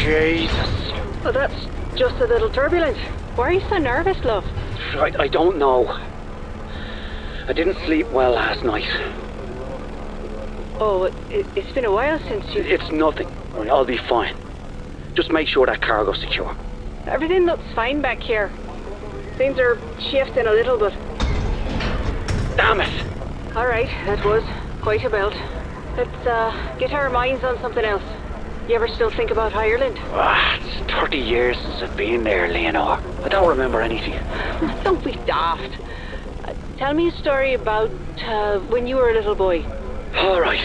Jesus. Well, that's just a little turbulent. Why are you so nervous, love? I don't know. I didn't sleep well last night. Oh, it's been a while since you... It's nothing. I'll be fine. Just make sure that cargo's secure. Everything looks fine back here. Things are shifting a little, but... Damn it! Alright, that was quite a belt. Let's get our minds on something else. You ever still think about Ireland? It's 30 years since I've been there, Leonor. I don't remember anything. Don't be daft. Tell me a story about when you were a little boy. All right.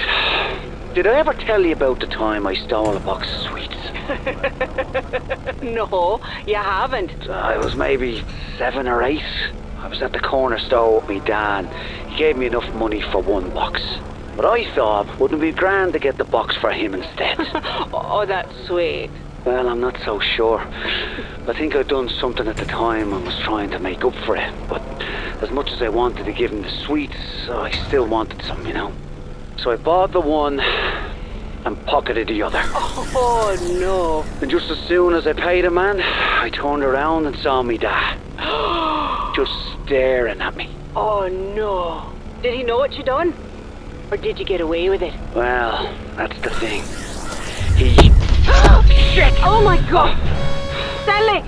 Did I ever tell you about the time I stole a box of sweets? No, you haven't. I was maybe 7 or 8. I was at the corner store with me dad. He gave me enough money for 1 box. But I thought, wouldn't it be grand to get the box for him instead? Oh, that's sweet. Well, I'm not so sure. I think I'd done something at the time and was trying to make up for it. But as much as I wanted to give him the sweets, I still wanted some, you know. So I bought the one and pocketed the other. Oh, no. And just as soon as I paid him, man, I turned around and saw me dad. Just staring at me. Oh, no. Did he know what you done? Or did you get away with it? Well, that's the thing. He... Shit! Oh, my God! Stanley!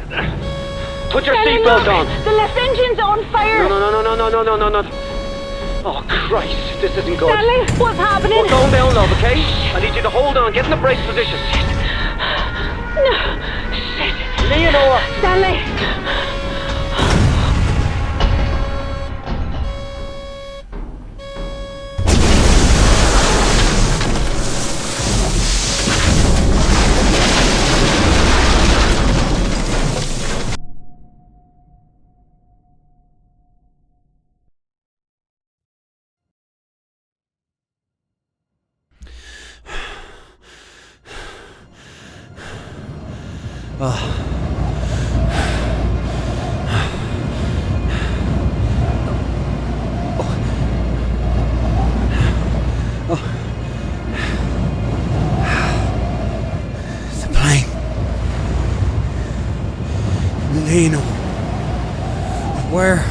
Put your Stanley, seatbelt look! on! The left engine's on fire! No. Oh, Christ, this isn't good. Stanley, what's happening? We're going down, love, okay? I need you to hold on, get in the brace position. No. Shit. Leonor! Stanley! The plane. Leno. Where?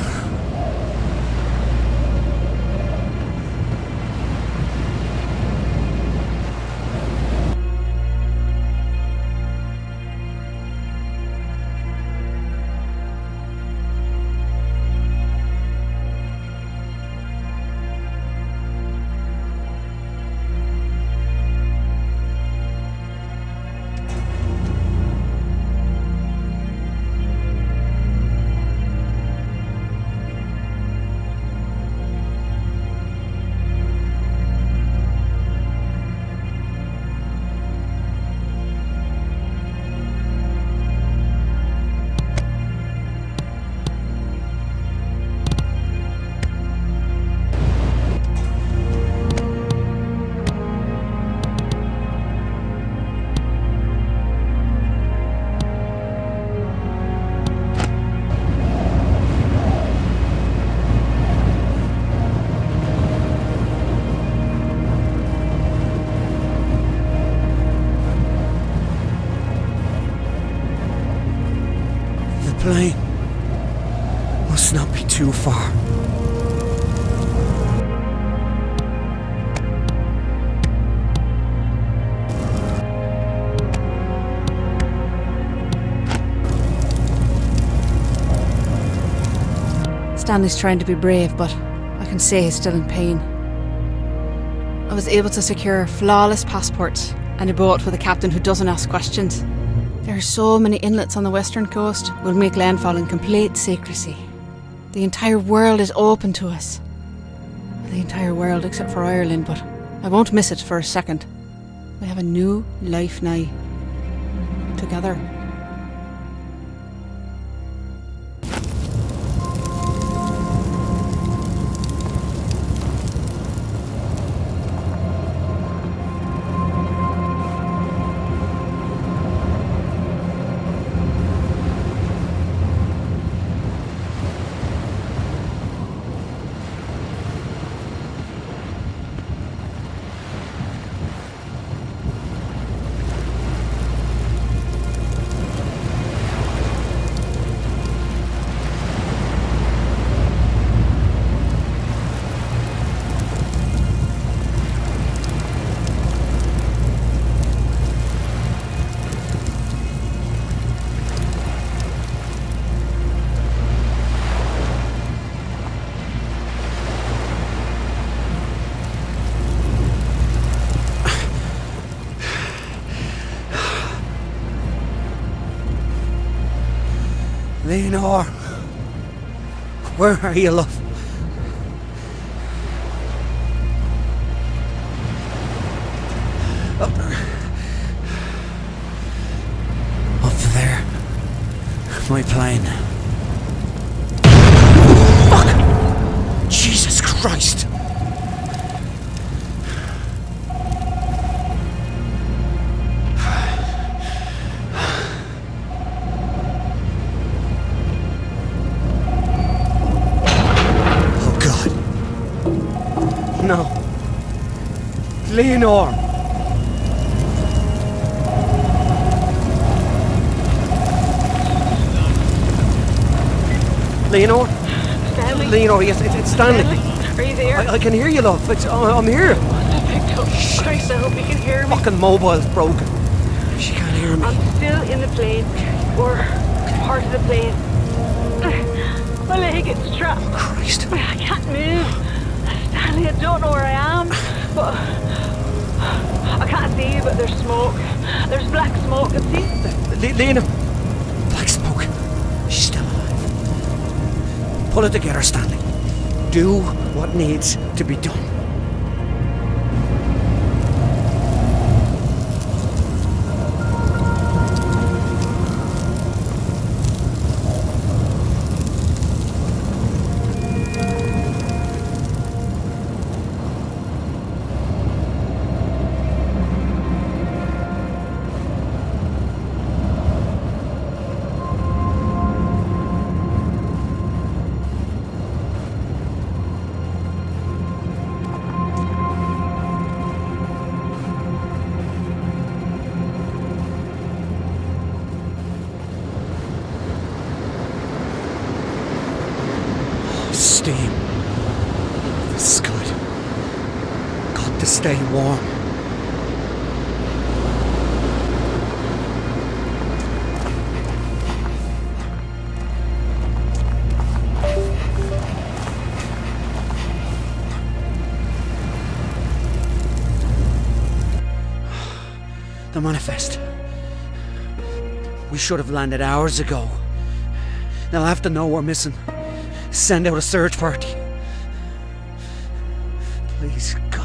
The plane must not be too far. Stanley's trying to be brave, but I can say he's still in pain. I was able to secure flawless passports and a boat with a captain who doesn't ask questions. There are so many inlets on the western coast, we'll make landfall in complete secrecy. The entire world is open to us. The entire world except for Ireland, but I won't miss it for a second. We have a new life now. Together. Leonor, where are you, love? Up there. My plane. Fuck! Jesus Christ! Oh God. No. Leonor! Leonor? Stanley? Leonor, yes, it's Stanley. Are you there? I can hear you, love. I'm here. Picked up. Christ, I hope you can hear me. Fucking mobile's broken. She can't hear me. I'm still in the plane. Or part of the plane. My leg is trapped. Christ. I can't move. Stanley, I don't know where I am. But I can't see you, but there's smoke. There's black smoke. See? Lena. Black smoke. She's still alive. Pull it together, Stanley. Do what needs to be done. Steam. This is good. Got to stay warm. The manifest. We should have landed hours ago. They'll have to know we're missing. Send out a search party. Please, God.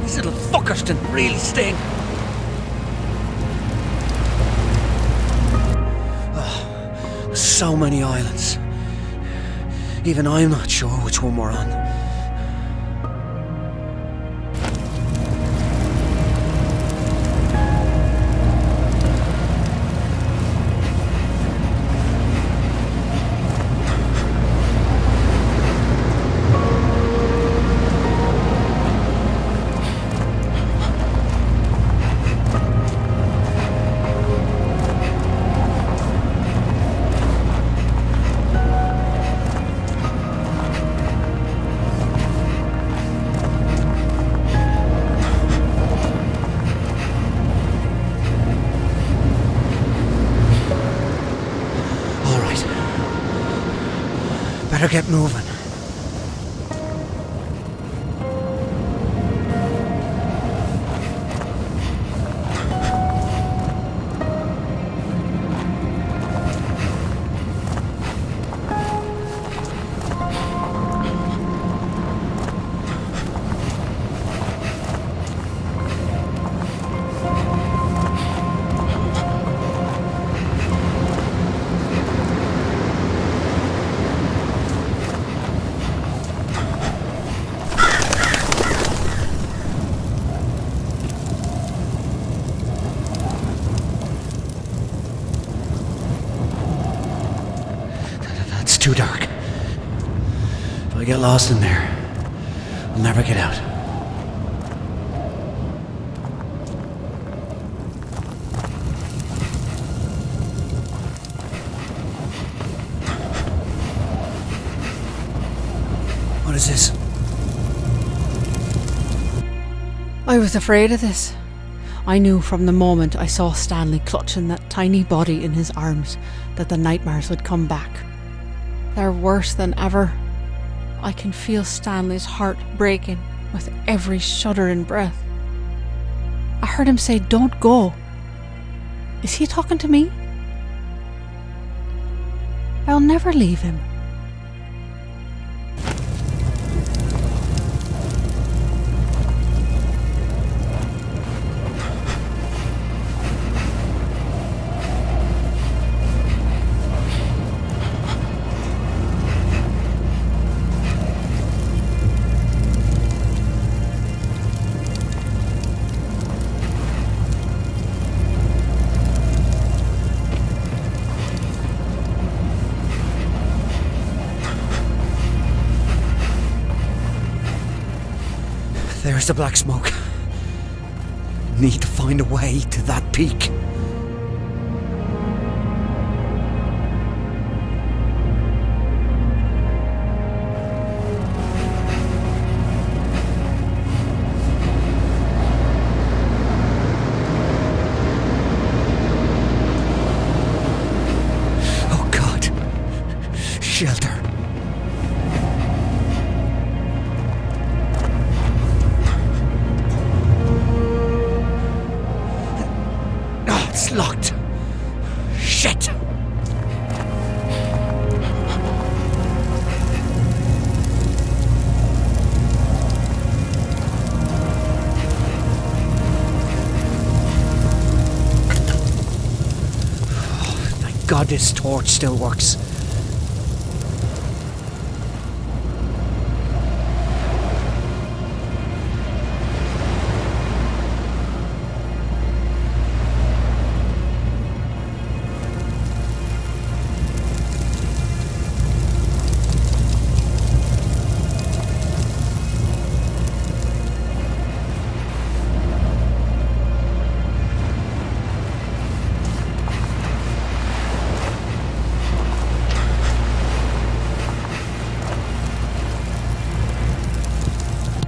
These little fuckers didn't really sting. Oh, so many islands. Even I'm not sure which one we're on. Better get moving. It's too dark. If I get lost in there, I'll never get out. What is this? I was afraid of this. I knew from the moment I saw Stanley clutching that tiny body in his arms that the nightmares would come back. They're worse than ever. I can feel Stanley's heart breaking with every shuddering breath. I heard him say, "Don't go." Is he talking to me? I'll never leave him. There's the black smoke. Need to find a way to that peak. Oh God. Shelter. It's locked. Shit. Oh, thank God this torch still works.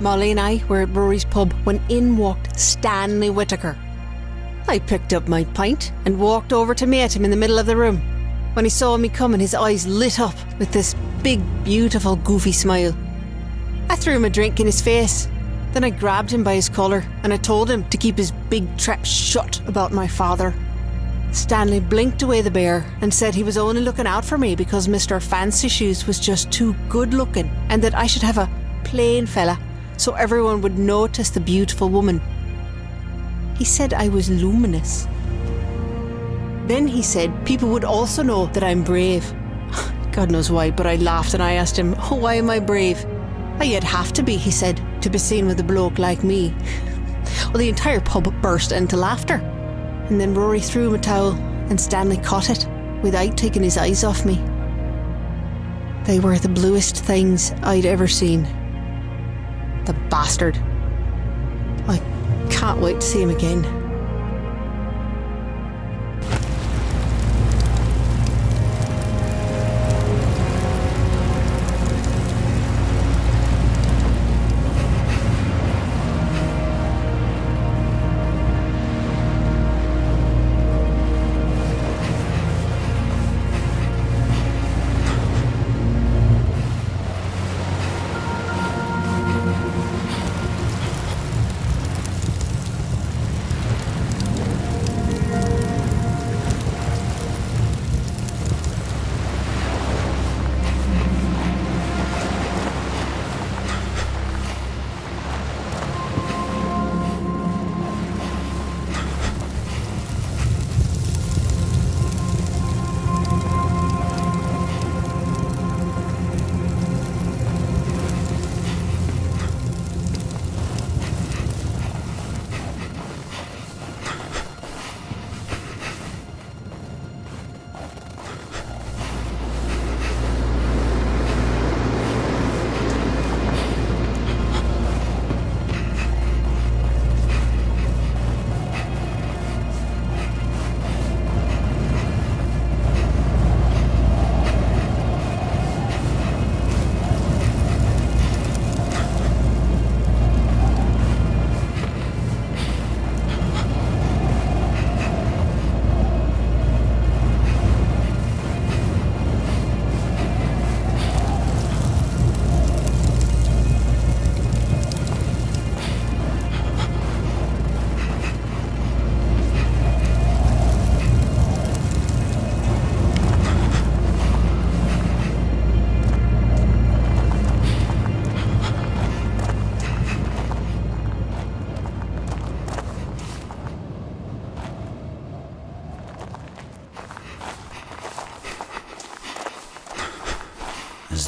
Molly and I were at Rory's pub when in walked Stanley Whittaker. I picked up my pint and walked over to meet him in the middle of the room. When he saw me coming, his eyes lit up with this big, beautiful, goofy smile. I threw him a drink in his face. Then I grabbed him by his collar and I told him to keep his big trap shut about my father. Stanley blinked away the bear and said he was only looking out for me because Mr. Fancy Shoes was just too good looking and that I should have a plain fella so everyone would notice the beautiful woman. He said I was luminous. Then he said people would also know that I'm brave. God knows why, but I laughed and I asked him, "Oh, why am I brave?" "Oh, you'd have to be," he said, "to be seen with a bloke like me." Well, the entire pub burst into laughter. And then Rory threw him a towel and Stanley caught it without taking his eyes off me. They were the bluest things I'd ever seen. The bastard. I can't wait to see him again.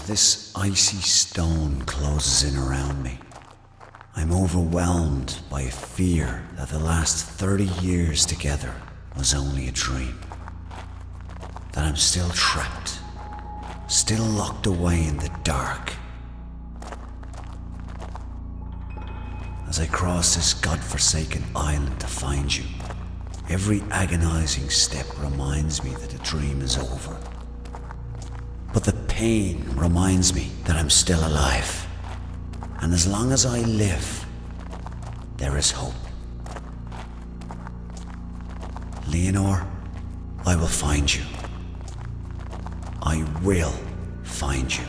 As this icy stone closes in around me, I'm overwhelmed by a fear that the last 30 years together was only a dream. That I'm still trapped, still locked away in the dark. As I cross this godforsaken island to find you, every agonizing step reminds me that the dream is over. But the pain reminds me that I'm still alive. And as long as I live, there is hope. Leonore, I will find you. I will find you.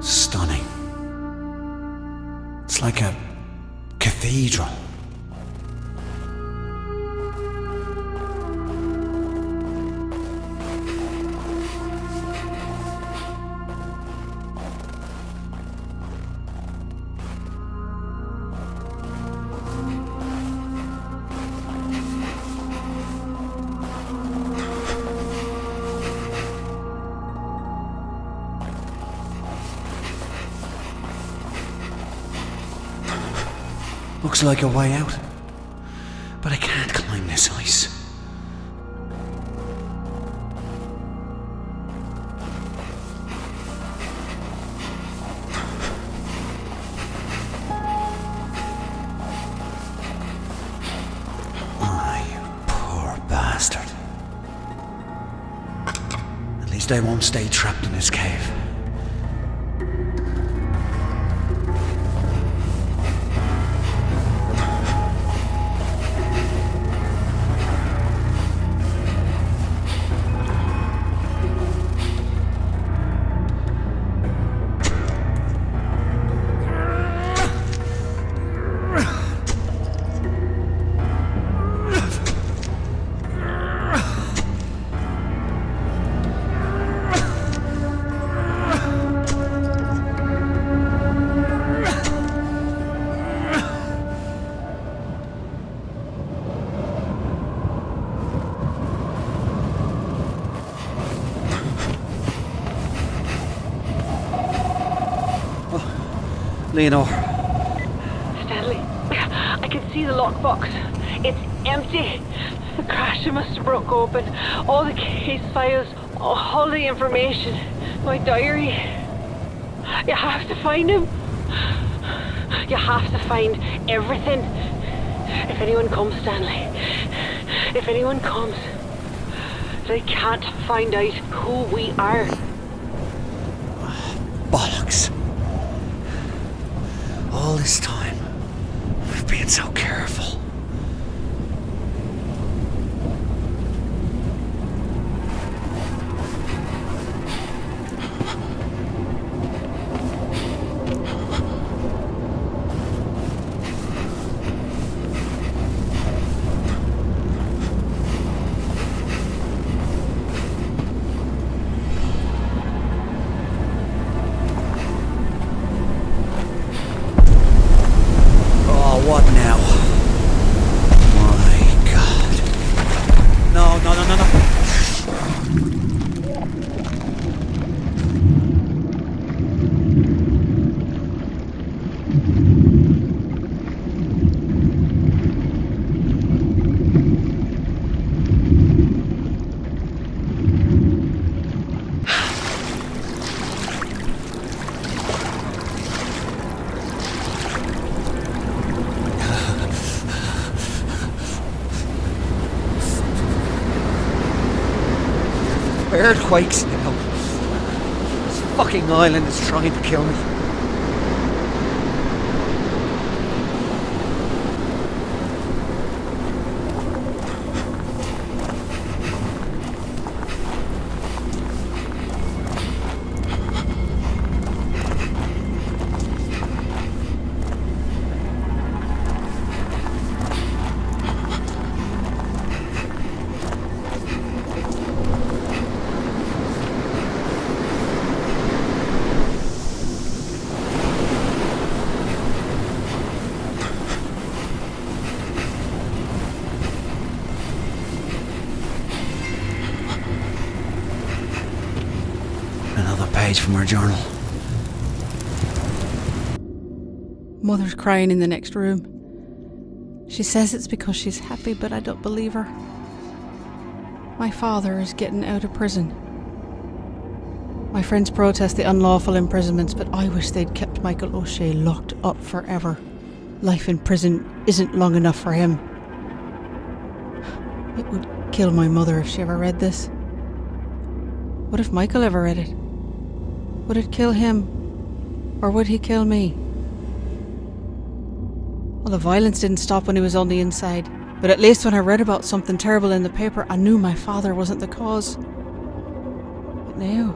Stunning. It's like a cathedral. Looks like a way out, but I can't climb this ice. Ah, you poor bastard. At least I won't stay trapped in this cave. Leonore. Stanley, I can see the lockbox. It's empty. The crasher must have broke open. All the case files, all the information. My diary. You have to find him. You have to find everything. If anyone comes, Stanley. If anyone comes, they can't find out who we are. Bollocks. All this time, we've been so careful. What now? My God. No, no, no, no, no. Earthquakes now. This fucking island is trying to kill me. page from her journal. Mother's crying in the next room. She says it's because she's happy, but I don't believe her. My father is getting out of prison. My friends protest the unlawful imprisonments, but I wish they'd kept Michael O'Shea locked up forever. Life in prison isn't long enough for him. It would kill my mother if she ever read this. What if Michael ever read it? Would it kill him? Or would he kill me? Well, the violence didn't stop when he was on the inside, but at least when I read about something terrible in the paper, I knew my father wasn't the cause. But now,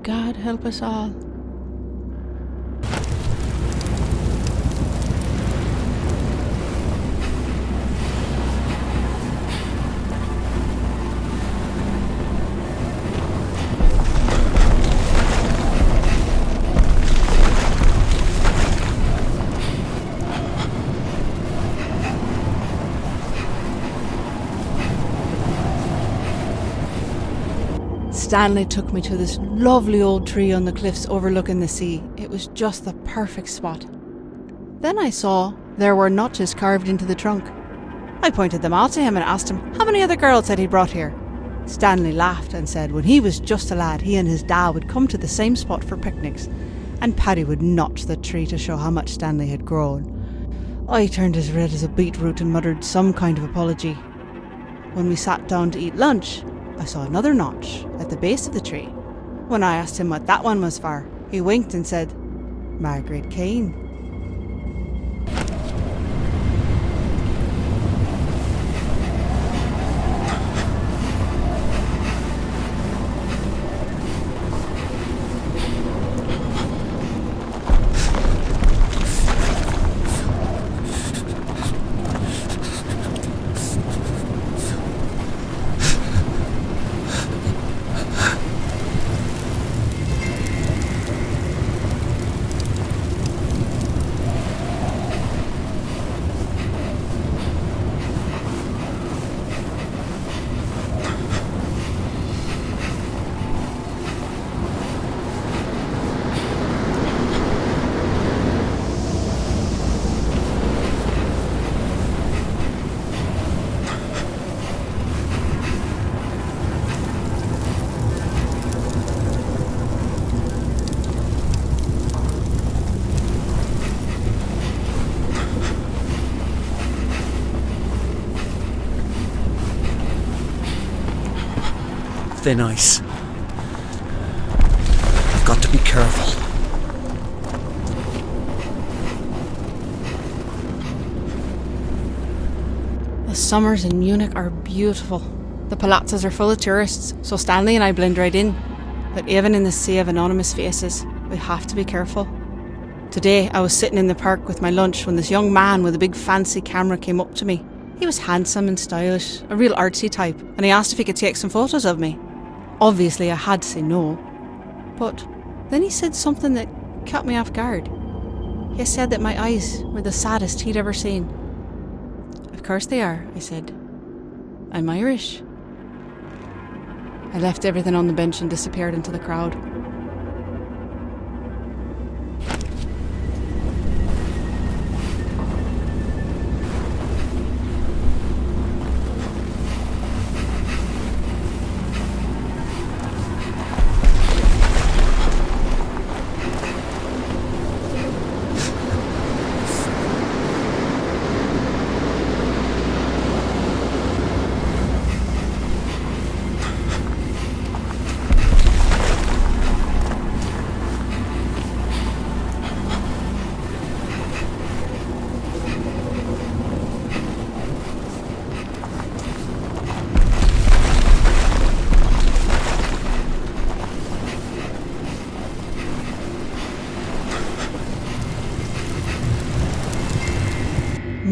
God help us all. Stanley took me to this lovely old tree on the cliffs overlooking the sea. It was just the perfect spot. Then I saw there were notches carved into the trunk. I pointed them out to him and asked him how many other girls had he brought here. Stanley laughed and said when he was just a lad, he and his dad would come to the same spot for picnics, and Paddy would notch the tree to show how much Stanley had grown. I turned as red as a beetroot and muttered some kind of apology. When we sat down to eat lunch, I saw another notch at the base of the tree. When I asked him what that one was for, he winked and said, Margaret Kane. Thin ice. I've got to be careful. The summers in Munich are beautiful. The palazzas are full of tourists, so Stanley and I blend right in. But even in the sea of anonymous faces, we have to be careful. Today, I was sitting in the park with my lunch when this young man with a big fancy camera came up to me. He was handsome and stylish, a real artsy type, and he asked if he could take some photos of me. Obviously, I had to say no. But then he said something that caught me off guard. He said that my eyes were the saddest he'd ever seen. Of course they are, I said. I'm Irish. I left everything on the bench and disappeared into the crowd.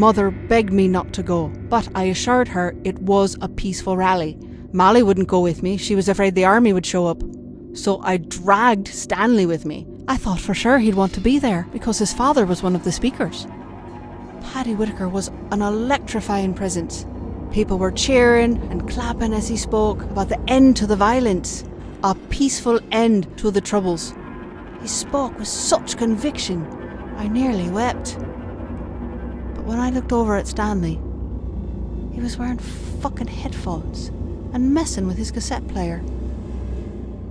Mother begged me not to go, but I assured her it was a peaceful rally. Molly wouldn't go with me, she was afraid the army would show up. So I dragged Stanley with me. I thought for sure he'd want to be there, because his father was one of the speakers. Paddy Whitaker was an electrifying presence. People were cheering and clapping as he spoke about the end to the violence. a peaceful end to the Troubles. He spoke with such conviction, I nearly wept. But when I looked over at Stanley, he was wearing fucking headphones and messing with his cassette player.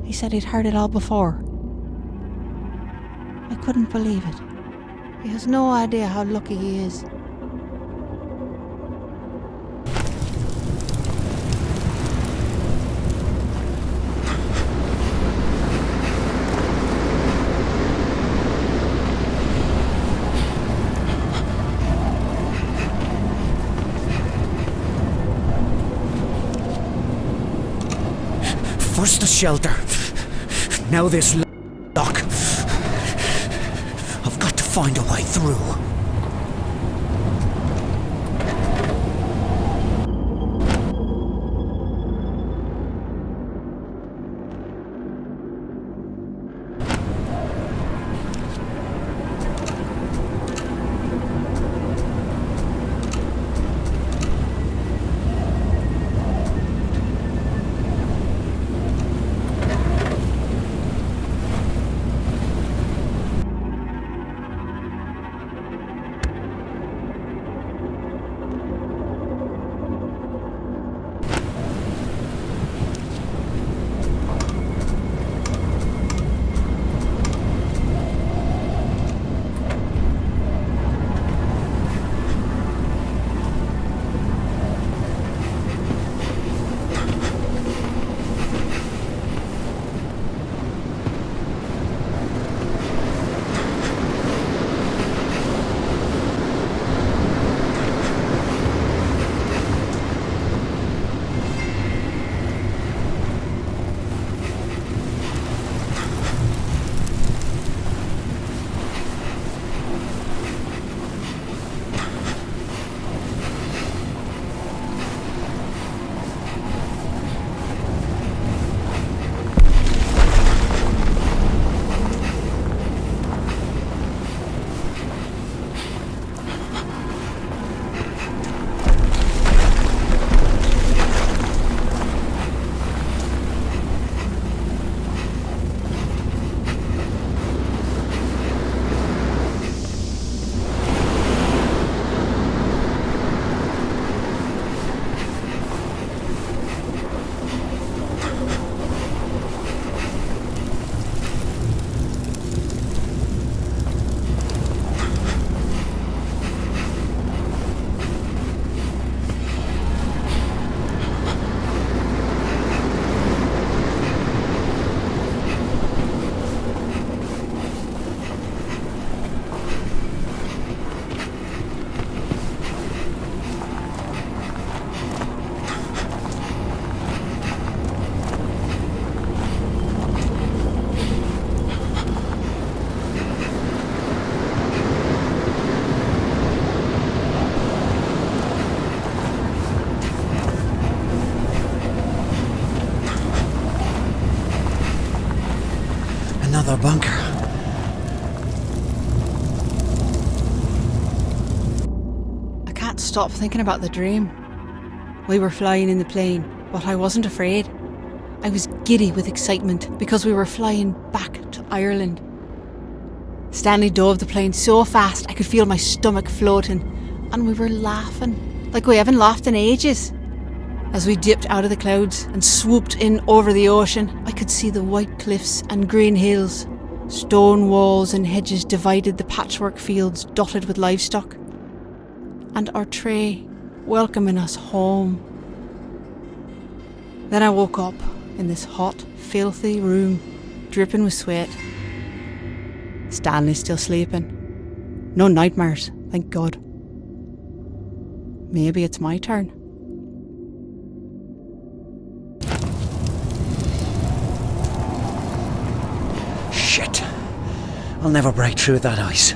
He said he'd heard it all before. I couldn't believe it. He has no idea how lucky he is. First the shelter, now this lock. I've got to find a way through. Another bunker. I can't stop thinking about the dream. We were flying in the plane, but I wasn't afraid. I was giddy with excitement because we were flying back to Ireland. Stanley dove the plane so fast I could feel my stomach floating, and we were laughing like we haven't laughed in ages. As we dipped out of the clouds and swooped in over the ocean, I could see the white cliffs and green hills. Stone walls and hedges divided the patchwork fields dotted with livestock. And our tray welcoming us home. Then I woke up in this hot, filthy room, dripping with sweat. Stanley's still sleeping. No nightmares, thank God. Maybe it's my turn. Shit. I'll never break through that ice.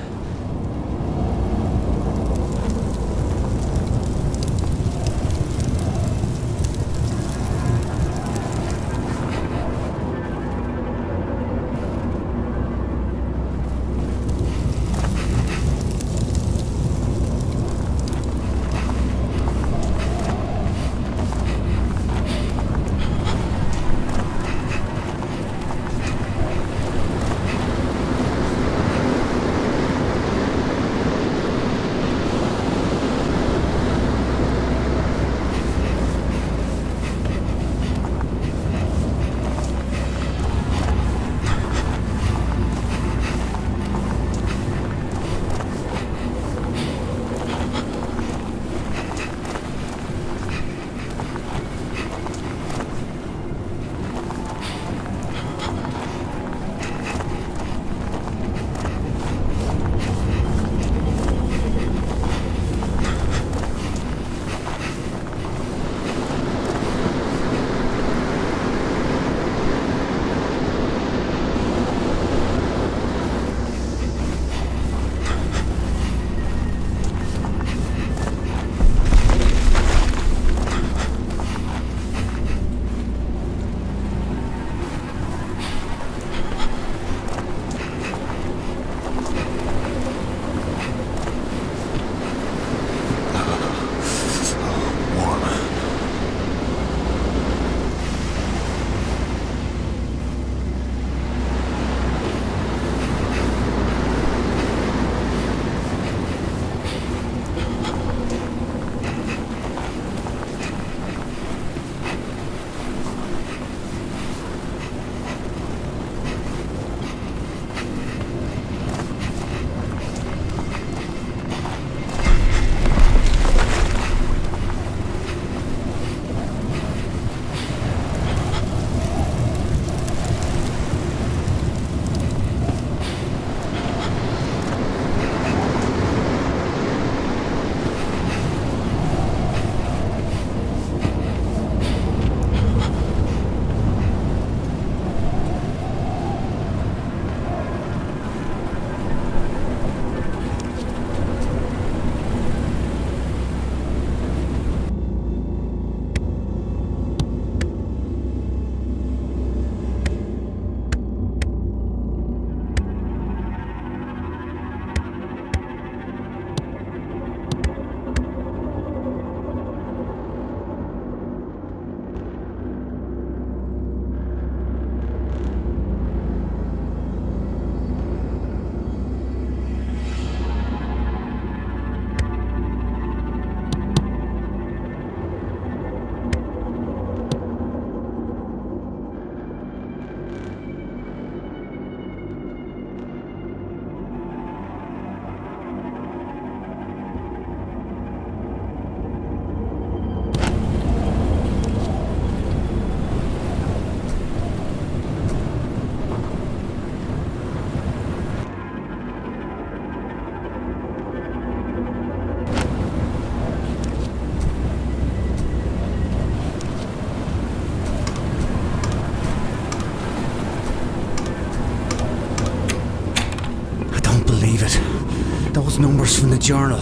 journal.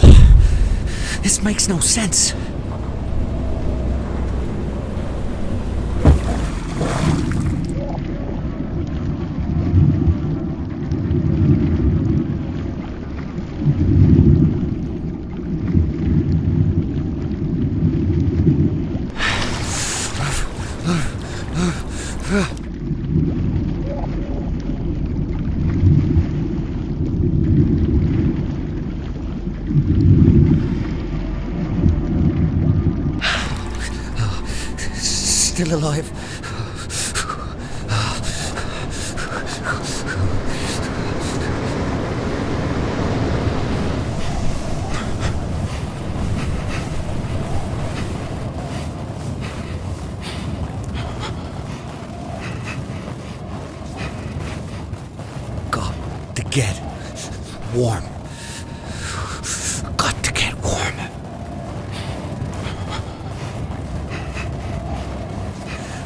This makes no sense. Still alive. Got to get warm. Got to get warm.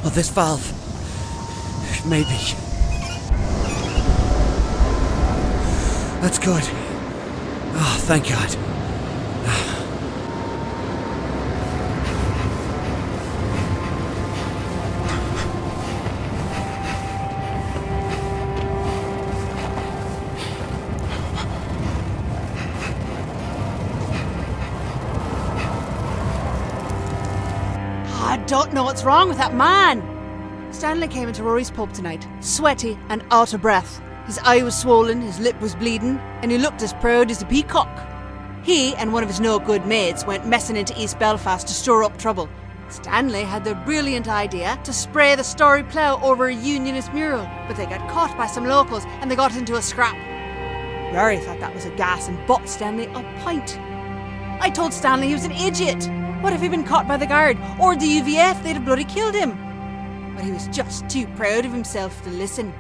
Oh, this valve. Maybe. That's good. Oh, thank God. I don't know what's wrong with that man. Stanley came into Rory's pub tonight, sweaty and out of breath. His eye was swollen, his lip was bleeding, and he looked as proud as a peacock. He and one of his no-good mates went messing into East Belfast to stir up trouble. Stanley had the brilliant idea to spray the Story Plough over a Unionist mural, but they got caught by some locals and they got into a scrap. Rory thought that was a gas and bought Stanley a pint. I told Stanley he was an idiot. What if he'd been caught by the guard or the UVF? They'd have bloody killed him. But he was just too proud of himself to listen.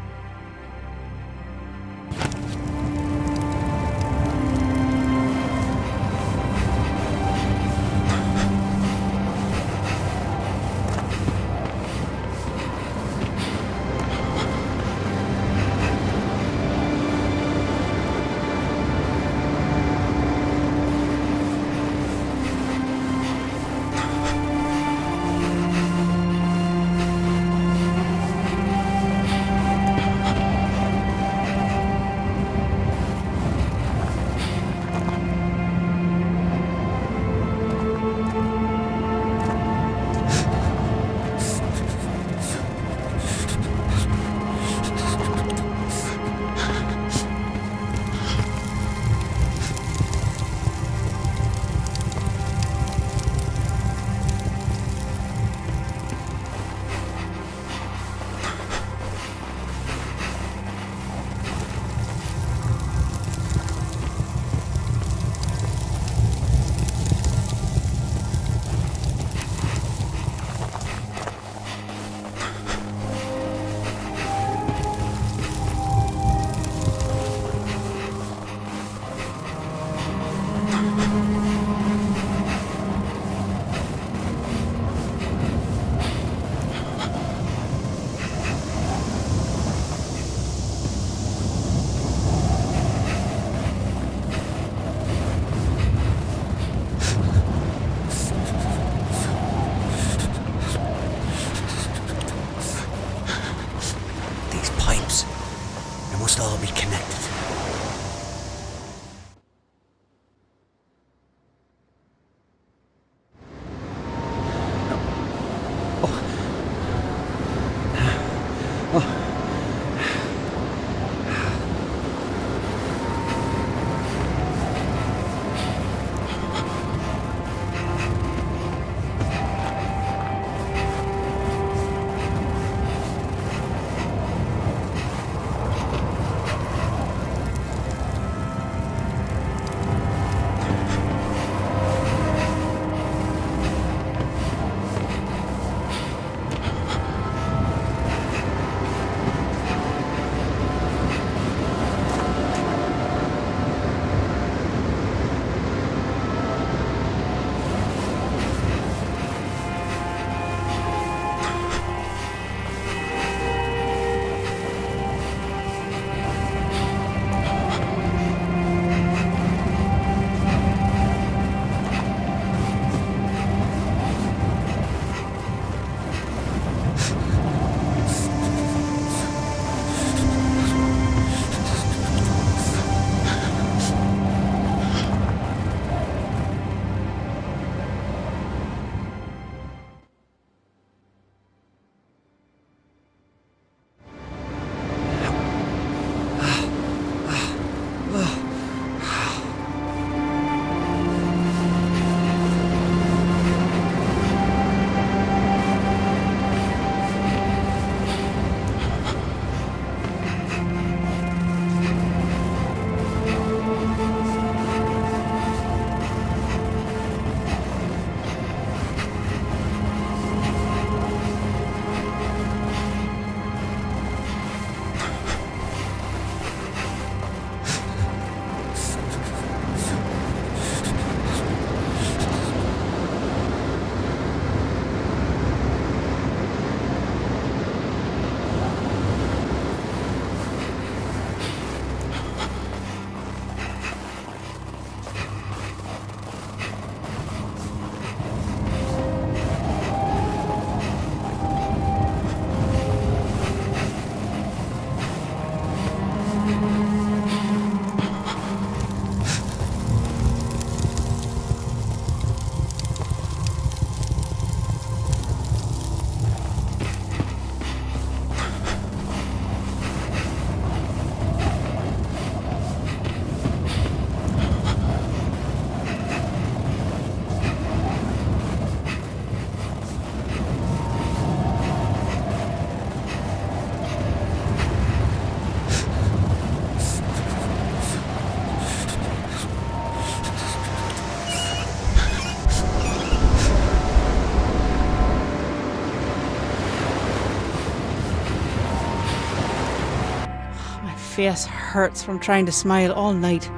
face hurts from trying to smile all night.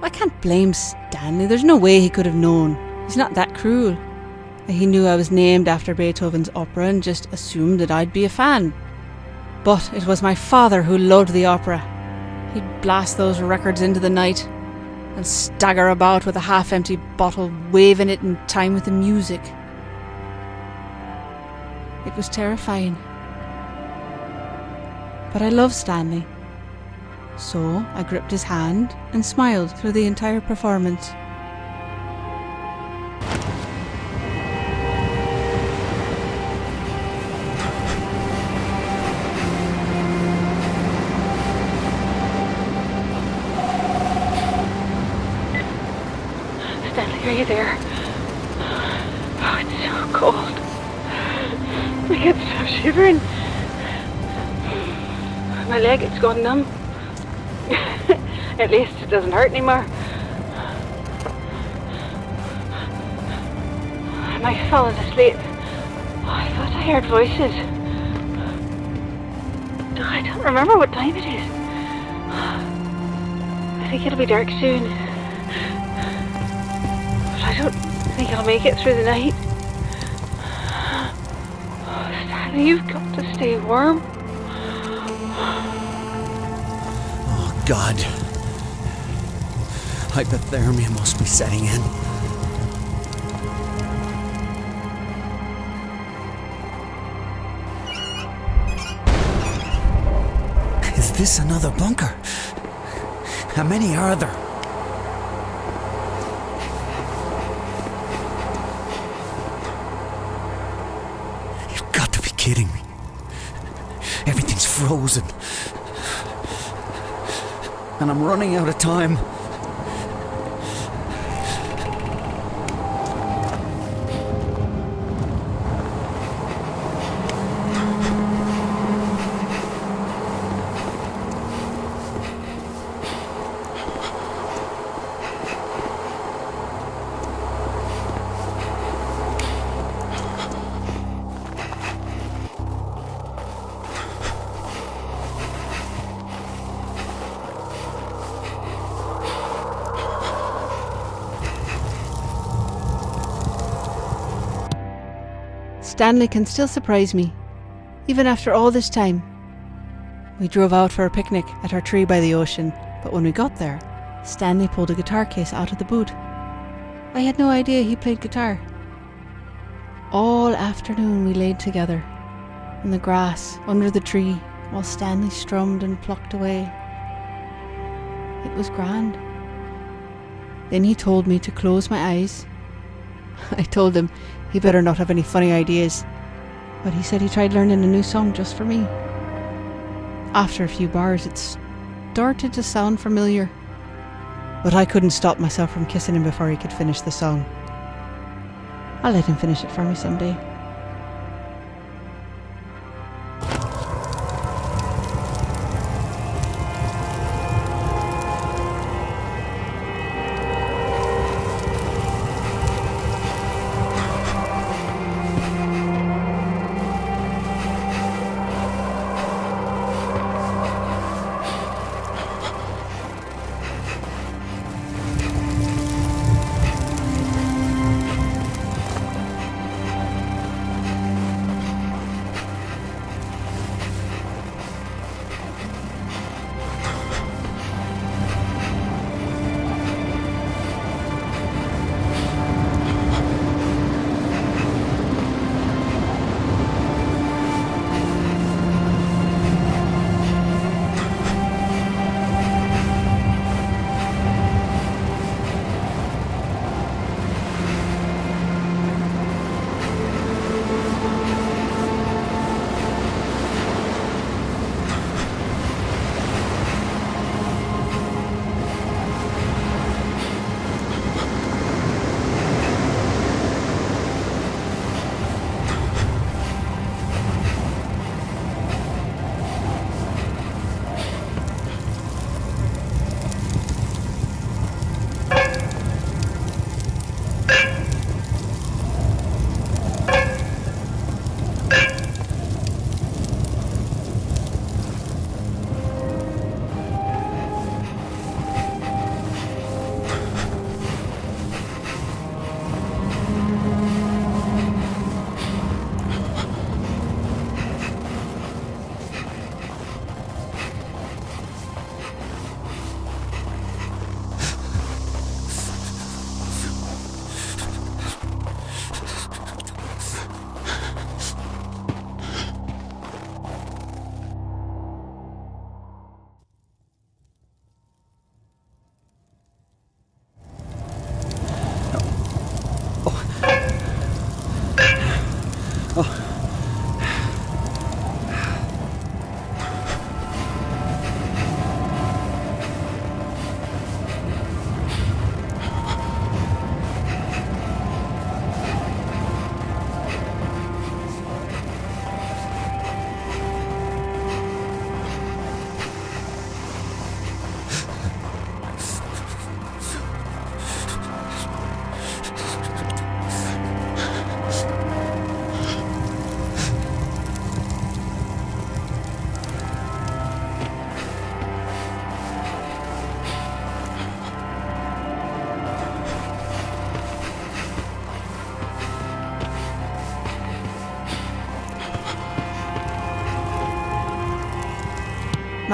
I can't blame Stanley. There's no way he could have known. He's not that cruel. He knew I was named after Beethoven's opera and just assumed that I'd be a fan. But it was my father who loved the opera. He'd blast those records into the night and stagger about with a half-empty bottle, waving it in time with the music. It was terrifying. But I loved Stanley. So I gripped his hand and smiled through the entire performance. Stanley, are you there? Oh, it's so cold. I can't stop shivering. My leg, it's gone numb. At least it doesn't hurt anymore. I might have fallen asleep. Oh, I thought I heard voices. I don't remember what time it is. I think it'll be dark soon. But I don't think I'll make it through the night. Oh, Stanley, you've got to stay warm. Oh, God. Hypothermia must be setting in. Is this another bunker? How many are there? You've got to be kidding me. Everything's frozen. And I'm running out of time. Stanley can still surprise me, even after all this time. We drove out for a picnic at our tree by the ocean, but when we got there, Stanley pulled a guitar case out of the boot. I had no idea he played guitar. All afternoon we laid together, in the grass, under the tree, while Stanley strummed and plucked away. It was grand. Then he told me to close my eyes. I told him he better not have any funny ideas, but he said he tried learning a new song just for me. After a few bars, it started to sound familiar, but I couldn't stop myself from kissing him before he could finish the song. I'll let him finish it for me someday.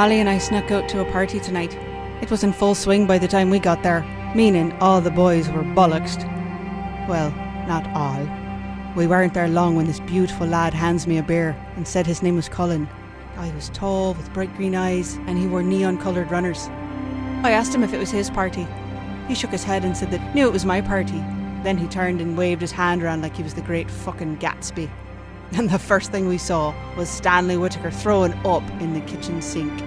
Molly and I snuck out to a party tonight. It was in full swing by the time we got there, meaning all the boys were bollocksed. Well, not all. We weren't there long when this beautiful lad hands me a beer and said his name was Colin. He was tall with bright green eyes and he wore neon-coloured runners. I asked him if it was his party. He shook his head and said that knew it was my party. Then he turned and waved his hand around like he was the great fucking Gatsby. And the first thing we saw was Stanley Whittaker throwing up in the kitchen sink.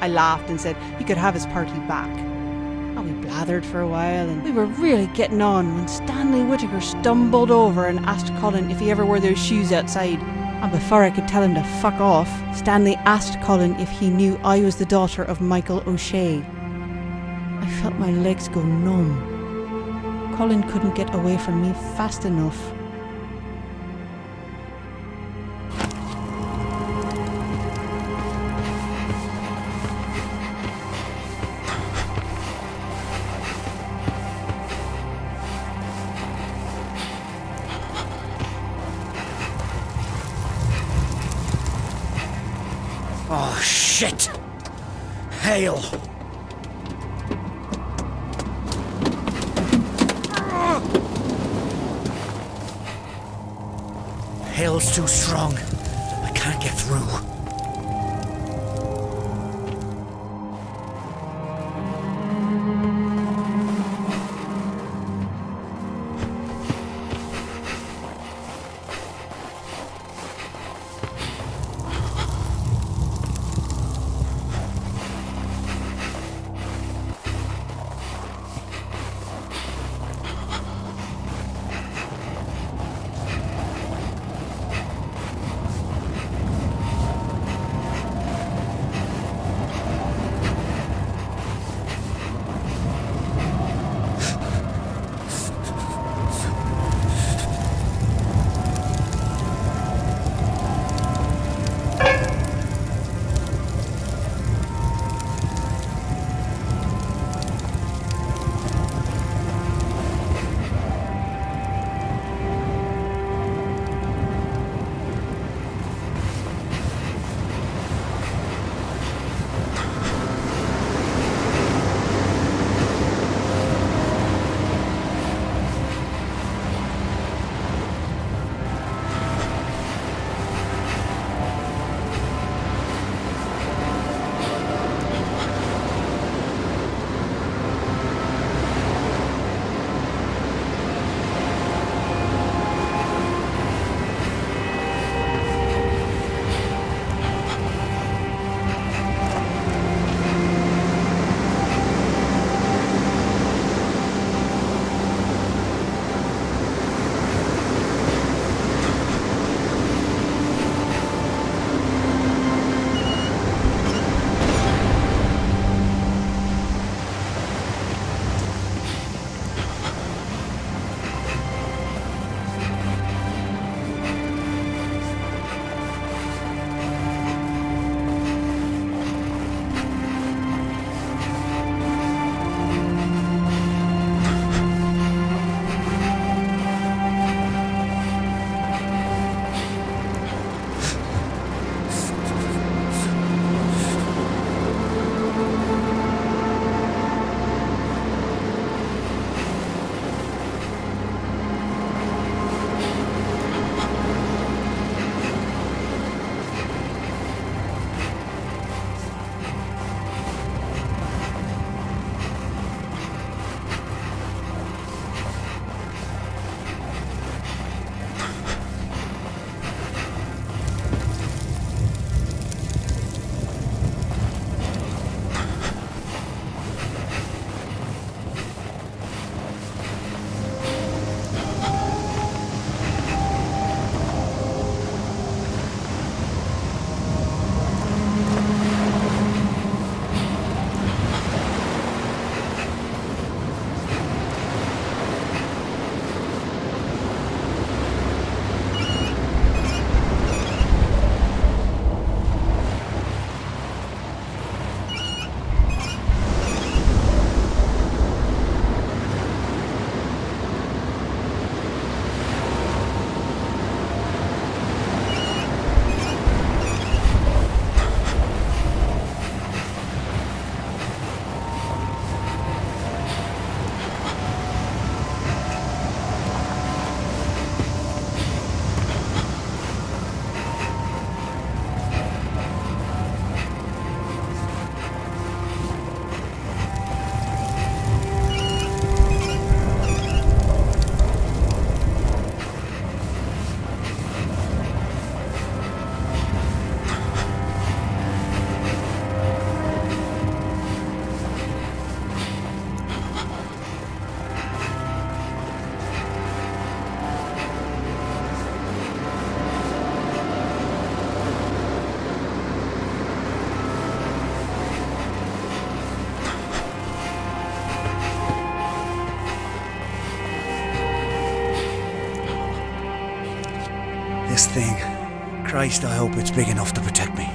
I laughed and said he could have his party back. And we blathered for a while and we were really getting on when Stanley Whittaker stumbled over and asked Colin if he ever wore those shoes outside. And before I could tell him to fuck off, Stanley asked Colin if he knew I was the daughter of Michael O'Shea. I felt my legs go numb. Colin couldn't get away from me fast enough. Oh, shit! Hail! Hail's too strong. I can't get through. This thing. Christ, I hope it's big enough to protect me.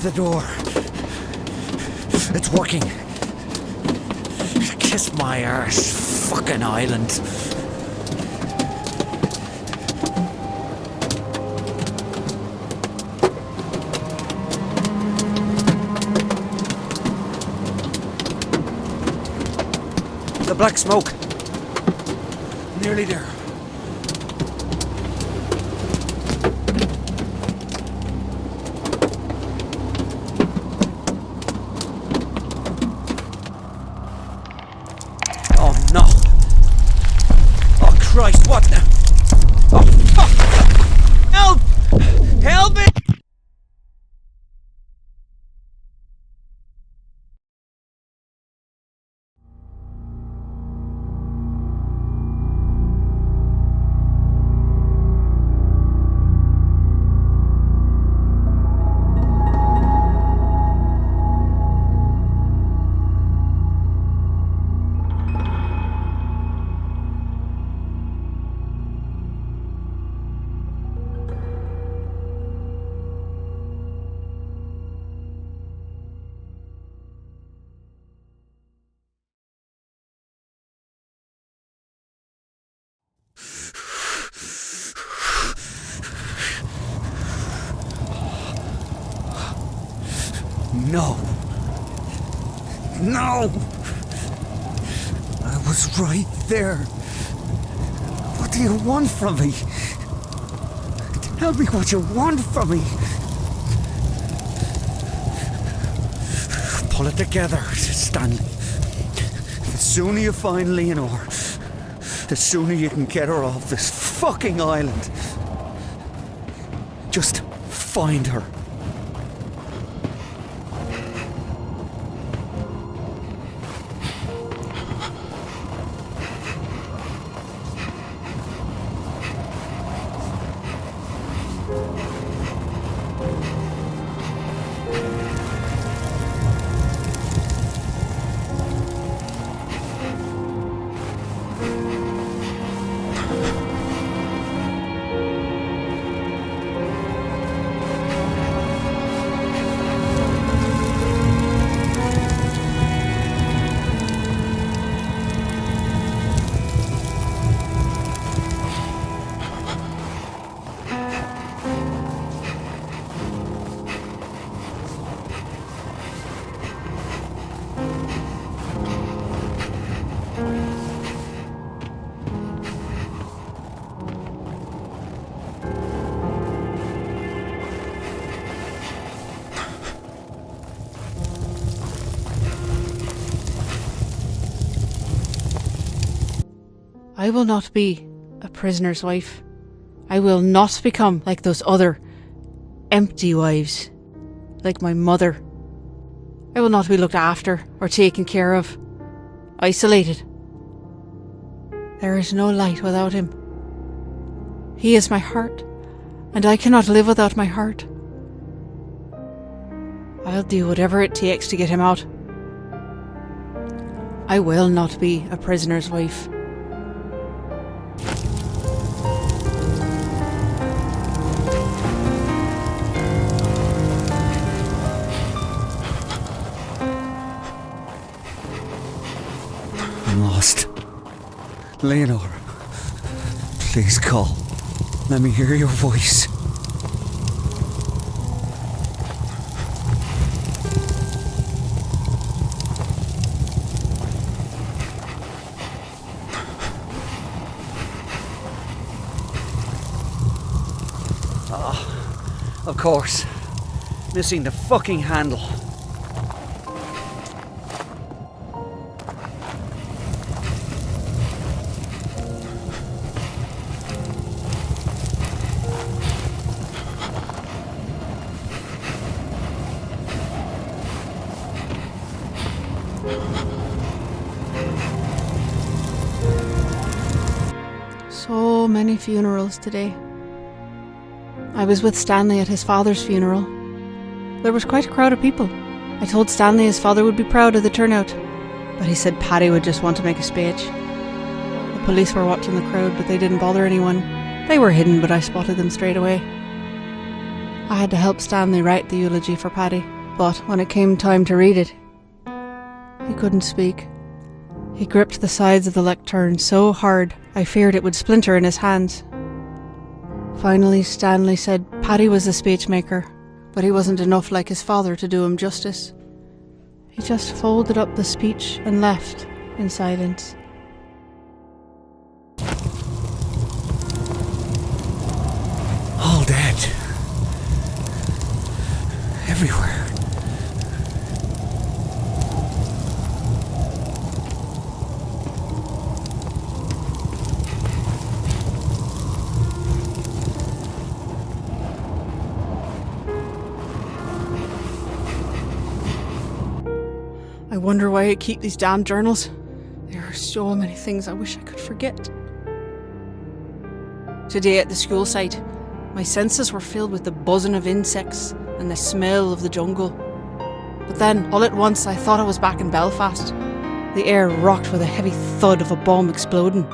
The door. It's working. Kiss my arse. Fucking island. The black smoke. Nearly there. Christ, what the? Oh, fuck! Help! Help me! No. No! I was right there. What do you want from me? Tell me what you want from me. Pull it together, Stanley. The sooner you find Leonore, the sooner you can get her off this fucking island. Just find her. I will not be a prisoner's wife. I will not become like those other empty wives, like my mother. I will not be looked after or taken care of, isolated. There is no light without him. He is my heart, and I cannot live without my heart. I'll do whatever it takes to get him out. I will not be a prisoner's wife. Leonora, please call. Let me hear your voice. Of course. Missing the fucking handle. So many funerals today. I was with Stanley at his father's funeral. There was quite a crowd of people. I told Stanley his father would be proud of the turnout, but he said Paddy would just want to make a speech. The police were watching the crowd, but they didn't bother anyone. They were hidden, but I spotted them straight away. I had to help Stanley write the eulogy for Paddy, but when it came time to read it, he couldn't speak. He gripped the sides of the lectern so hard I feared it would splinter in his hands. Finally, Stanley said Paddy was the speechmaker, but he wasn't enough like his father to do him justice. He just folded up the speech and left in silence. All dead. Everywhere. I wonder why I keep these damn journals. There are so many things I wish I could forget. Today at the school site, my senses were filled with the buzzing of insects and the smell of the jungle. But then, all at once, I thought I was back in Belfast. The air rocked with a heavy thud of a bomb exploding.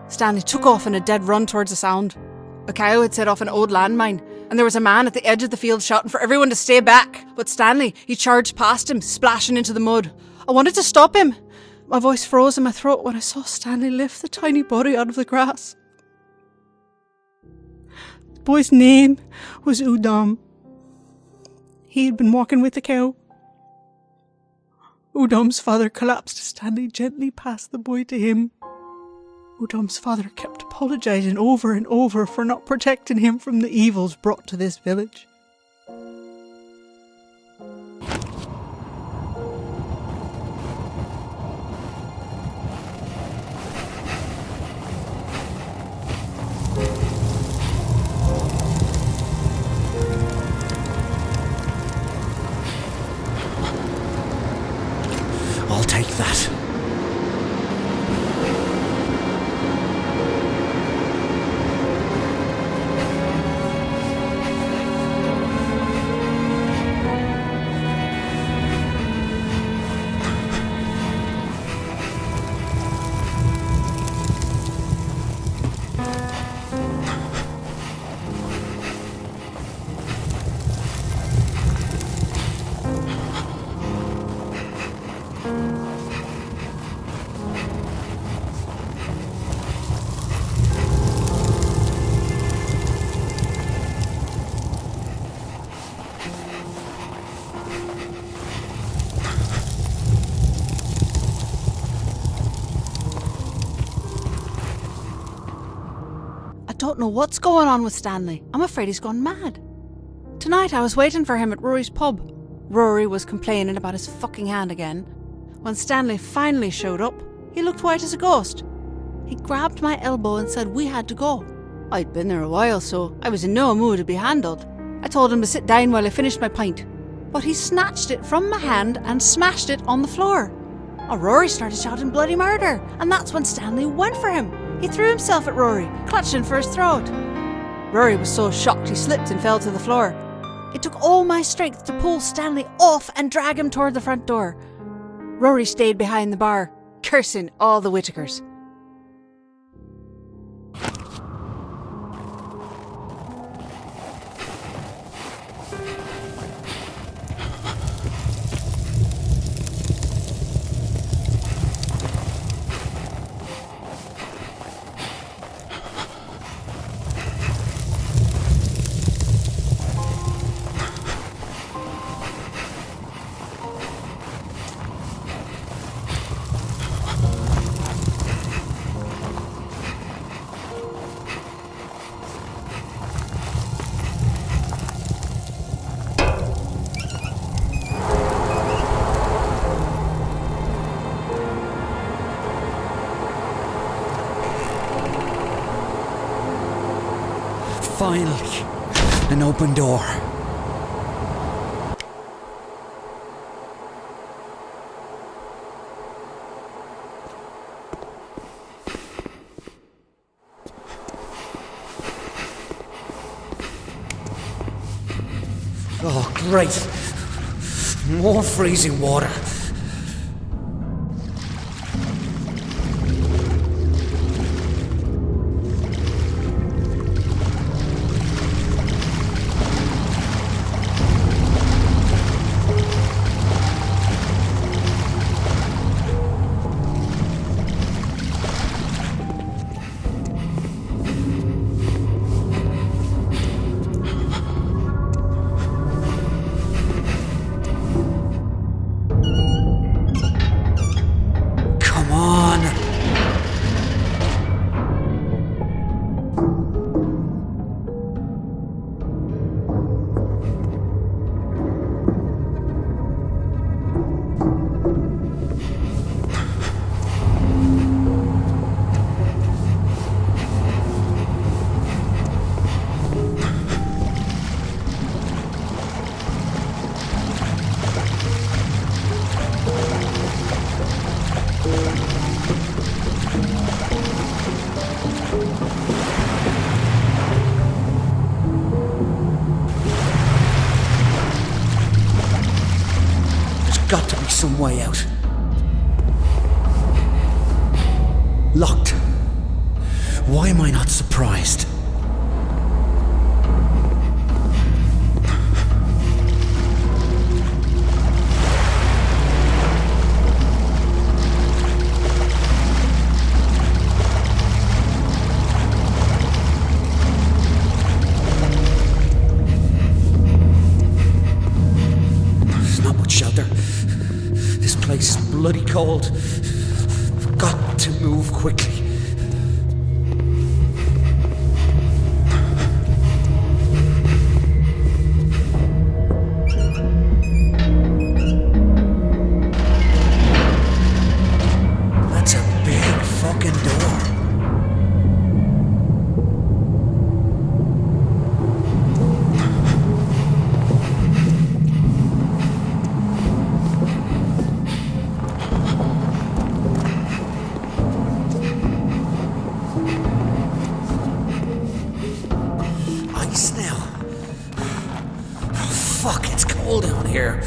Stanley took off in a dead run towards the sound. A cow had set off an old landmine, and there was a man at the edge of the field shouting for everyone to stay back. But Stanley, he charged past him, splashing into the mud. I wanted to stop him. My voice froze in my throat when I saw Stanley lift the tiny body out of the grass. The boy's name was Udom. He had been walking with the cow. Udom's father collapsed as Stanley gently passed the boy to him. Udom's father kept apologising over and over for not protecting him from the evils brought to this village. I'll take that. I don't know what's going on with Stanley. I'm afraid he's gone mad. Tonight I was waiting for him at Rory's pub. Rory was complaining about his fucking hand again. When Stanley finally showed up, he looked white as a ghost. He grabbed my elbow and said we had to go. I'd been there a while, so I was in no mood to be handled. I told him to sit down while I finished my pint, but he snatched it from my hand and smashed it on the floor. Rory started shouting bloody murder, and that's when Stanley went for him. He threw himself at Rory, clutching for his throat. Rory was so shocked he slipped and fell to the floor. It took all my strength to pull Stanley off and drag him toward the front door. Rory stayed behind the bar, cursing all the Whittakers. Finally, an open door. Oh, great. More freezing water. Got to be some way out. Locked. Why am I not surprised? There's not much shelter. This place is bloody cold. I've got to move quickly. That's a big fucking door. Ice now. Oh, fuck, it's cold down here.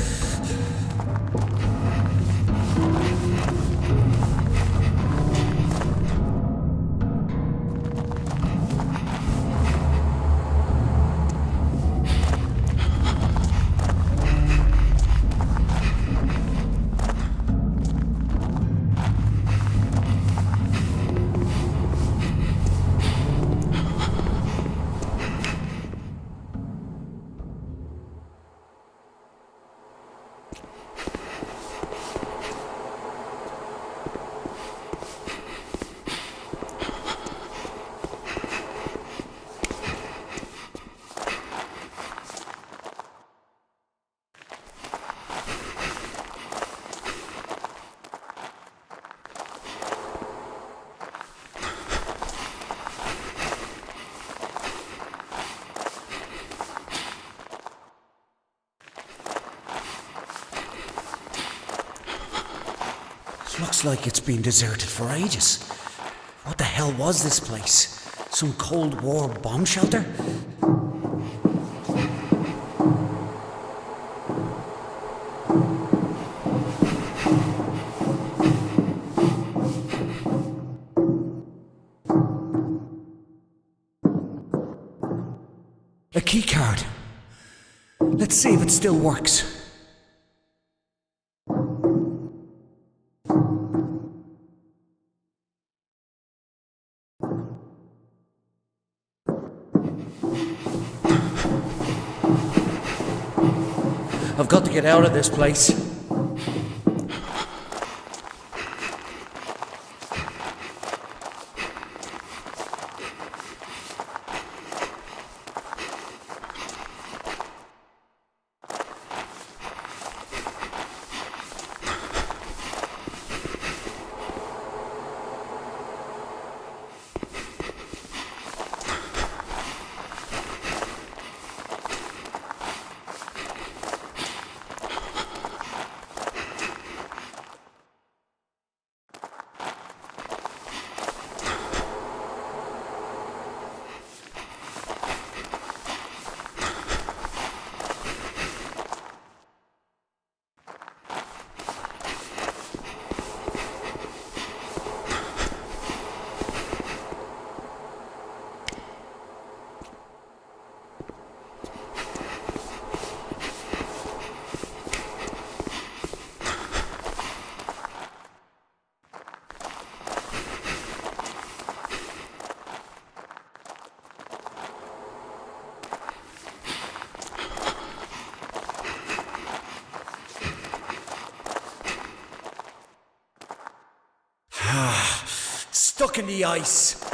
Looks like it's been deserted for ages. What the hell was this place? Some Cold War bomb shelter? A key card. Let's see if it still works. I've got to get out of this place. stuck in the ice.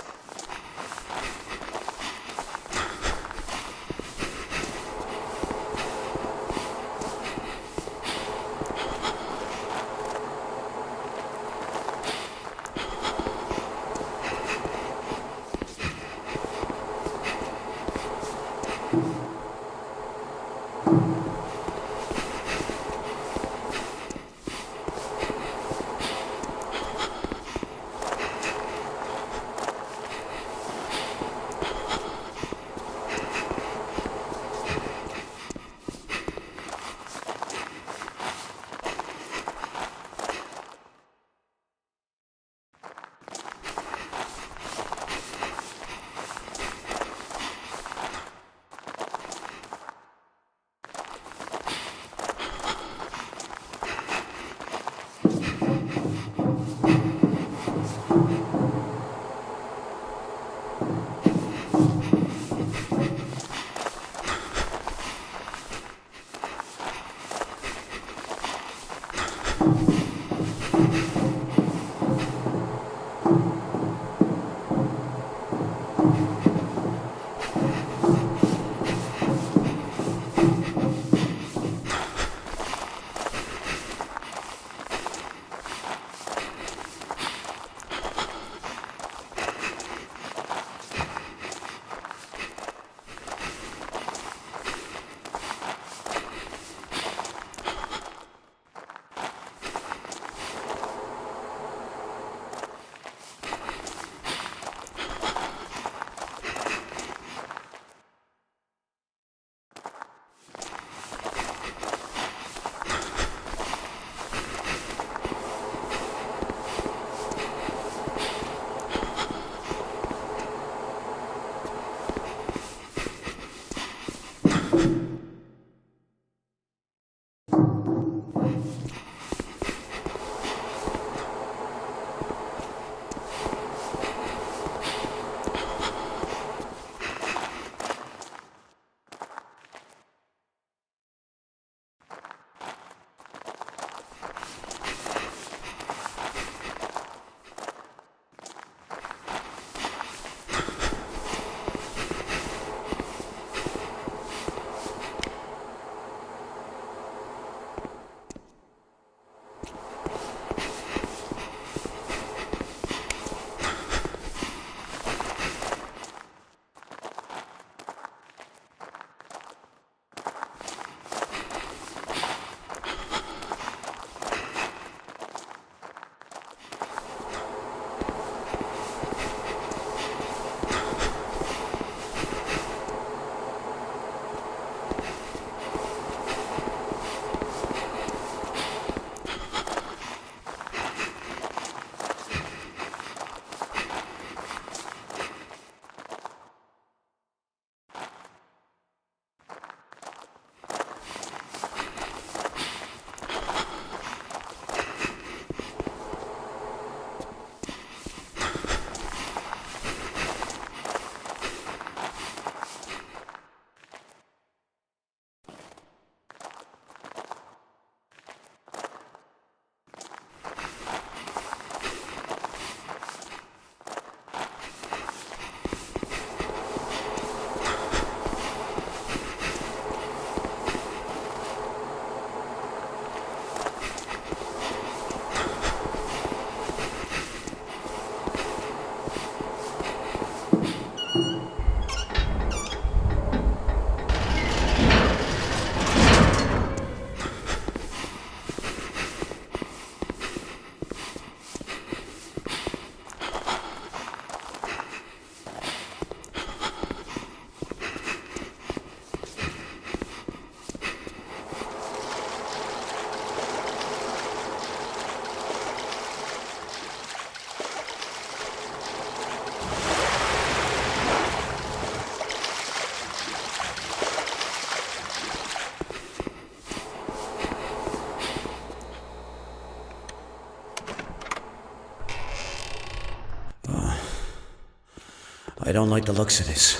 I don't like the looks of this.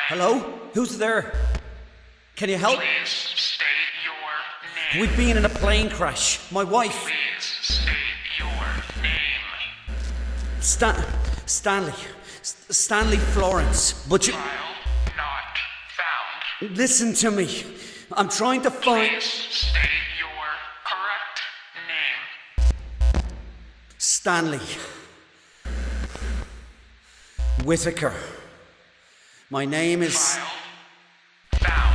Hello? Who's there? Can you help? Please state your name. We've been in a plane crash. My wife. Please Stanley. Stanley Florence. But you... File not found. Listen to me. I'm trying to find... Please state your correct name. Stanley Whitaker. My name is... File found.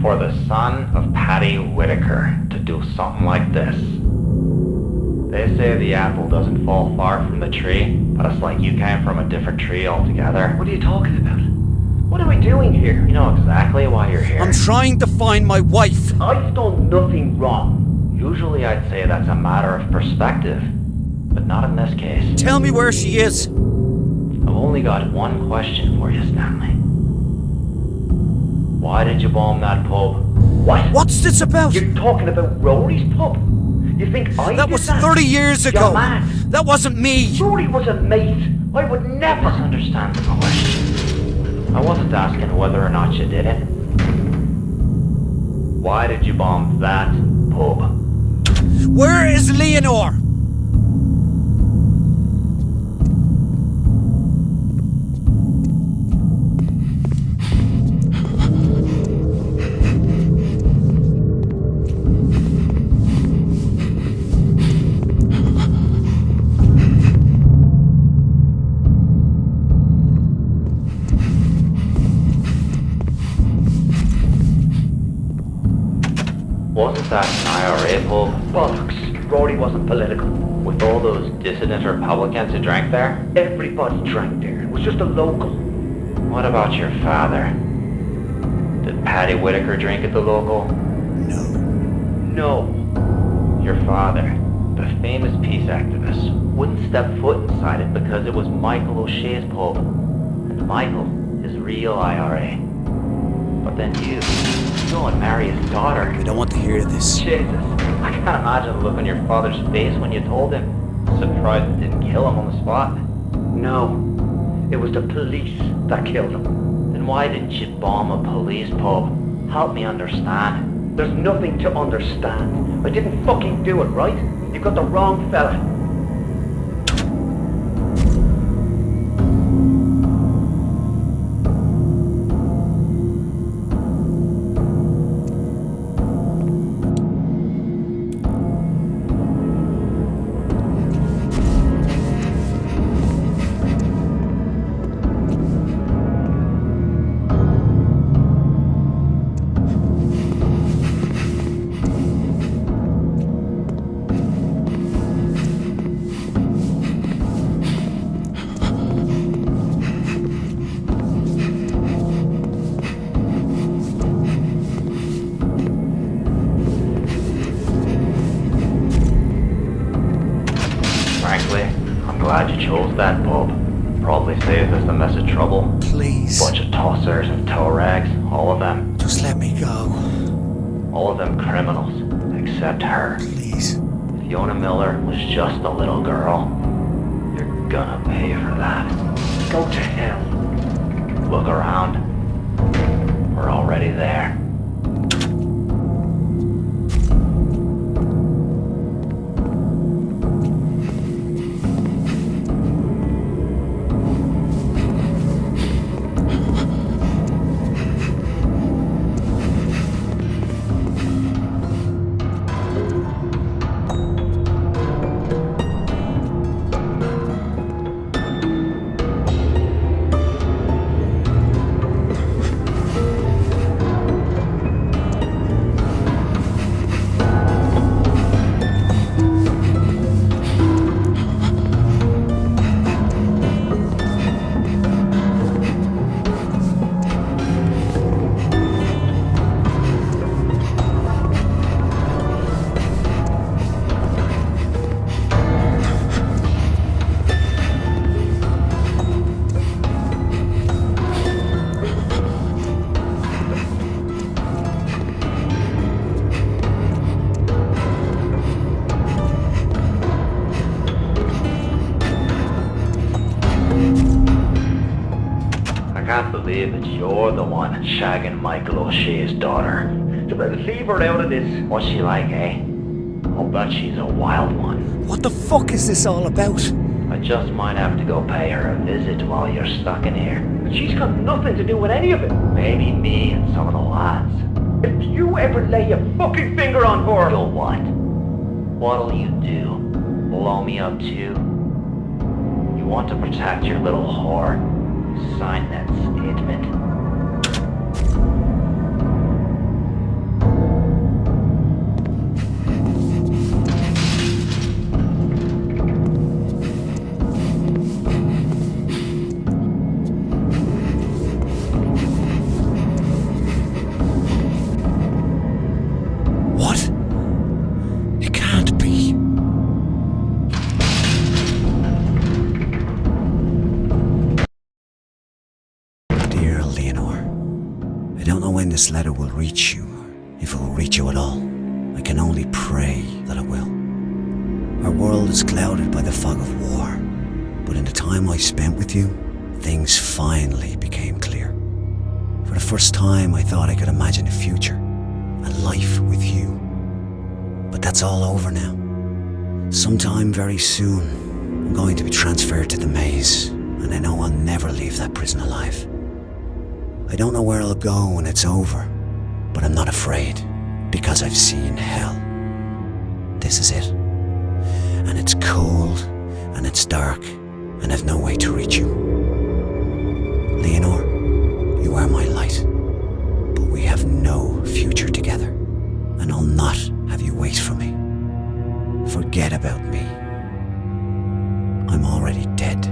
For the son of Paddy Whitaker to do something like this. They say the apple doesn't fall far from the tree, but it's like you came from a different tree altogether. What are you talking about? What are we doing here? You know exactly why you're here. I'm trying to find my wife. I've done nothing wrong. Usually I'd say that's a matter of perspective, but not in this case. Tell me where she is. I've only got one question for you, Stanley. Why did you bomb that pub? What? What's this about? You're talking about Rory's pub? You think I That did was that? 30 years ago. You're mad. That wasn't me. Rory was a mate. I would never... Misunderstand the question. I wasn't asking whether or not you did it. Why did you bomb that pub? Where is Leonore? Wasn't that an IRA pub? Bollocks. Rory wasn't political. With all those dissident Republicans who drank there? Everybody drank there. It was just a local. What about your father? Did Paddy Whitaker drink at the local? No. No. Your father, the famous peace activist, wouldn't step foot inside it because it was Michael O'Shea's pub. And Michael is real IRA. But then you go and marry his daughter. I don't want to hear this. Jesus, I can't imagine the look on your father's face when you told him. Surprised it didn't kill him on the spot. No. It was the police that killed him. Then why didn't you bomb a police pub? Help me understand. There's nothing to understand. I didn't fucking do it, right? You got the wrong fella. Frankly, I'm glad you chose that pub. Probably saved us a mess of trouble. Please. Bunch of tossers and tow rags, all of them. Just let me go. All of them criminals, except her. Please. If Fiona Miller was just a little girl, you're gonna pay for that. Go to hell. Look around. We're already there. I can't believe that you're the one shagging Michael O'Shea's daughter. To leave her out of this. What's she like, eh? I'll bet she's a wild one. What the fuck is this all about? I just might have to go pay her a visit while you're stuck in here. She's got nothing to do with any of it. Maybe me and some of the lads. If you ever lay your fucking finger on her... You'll what? What'll you do? Blow me up too? You want to protect your little whore? Sign that statement. This letter will reach you, if it will reach you at all. I can only pray that it will. Our world is clouded by the fog of war, but in the time I spent with you, things finally became clear. For the first time, I thought I could imagine a future, a life with you. But that's all over now. Sometime very soon, I'm going to be transferred to the maze, and I know I'll never leave that prison alive. I don't know where I'll go when it's over, but I'm not afraid, because I've seen hell. This is it. And it's cold, and it's dark, and I've no way to reach you. Leonore, you are my light, but we have no future together, and I'll not have you wait for me. Forget about me. I'm already dead.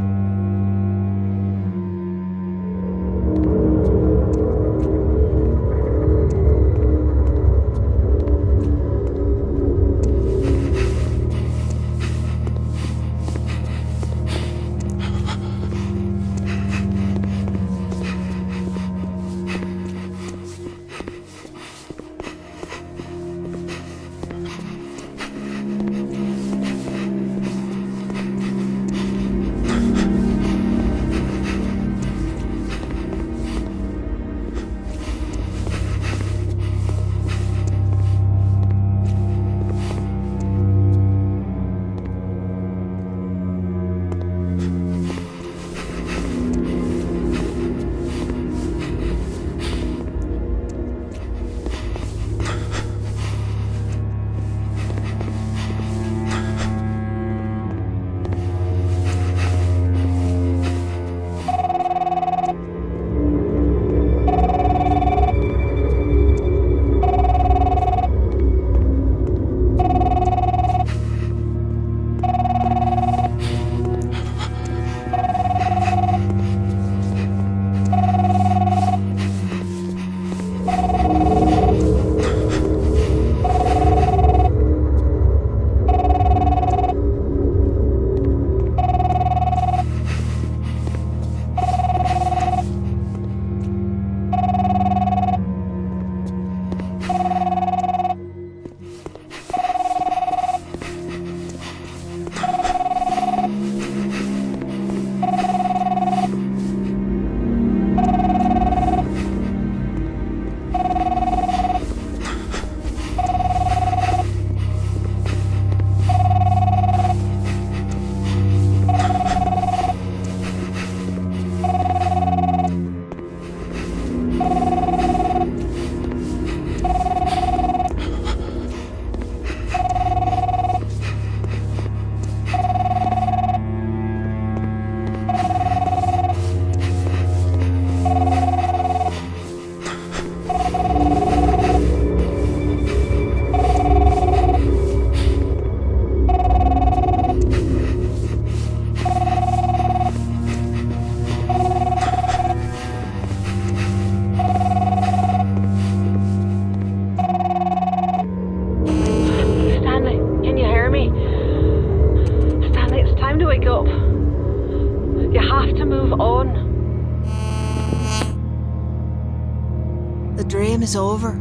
The dream is over.